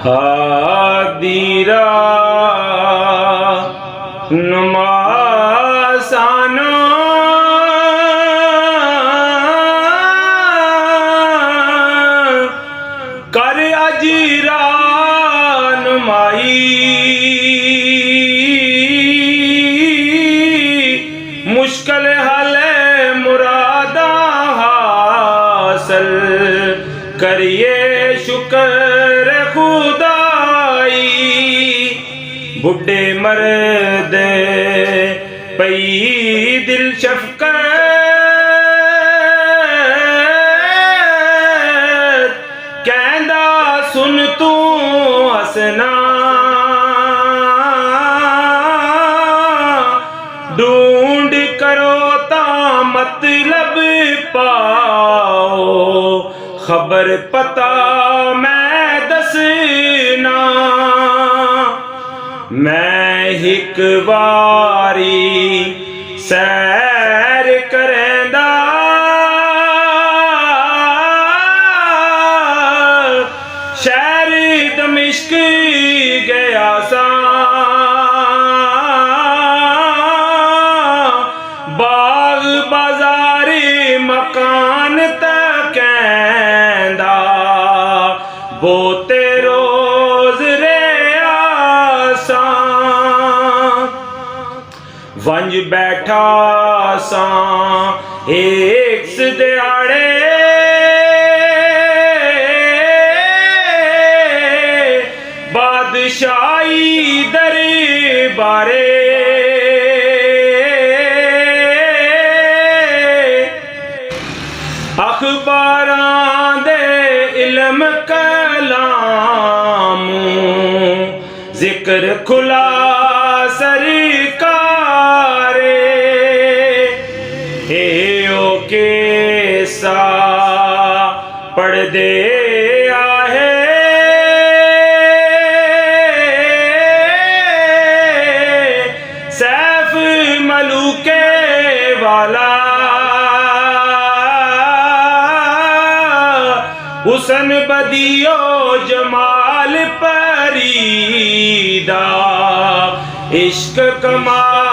हादीरा नुमासाना कर अजीरा नुमाई मुश्किल हल मुरादा हासिल करिए शुक्र खुदाई। बुढ़े मर्द पई दिल शफकत कहंदा सुन तू हसना ढूंढ करो ता मतलब पाओ खबर पता मैं दसना। मैं हिक वारी सैर करेंदा शहर दमिश्क गया सा बाग बाजार मकान तकैंदा बोते रोज रे आसा वंज बैठा सा एक दिहाड़े बादशाही दरबारे अखबारां दे इल्म कलाम जिक्र खुला सरकारे हे ओ केसा पढ़ दे आहे सैफ मलूके वाला हुसन बदियो जमाल परीदा इश्क कमाल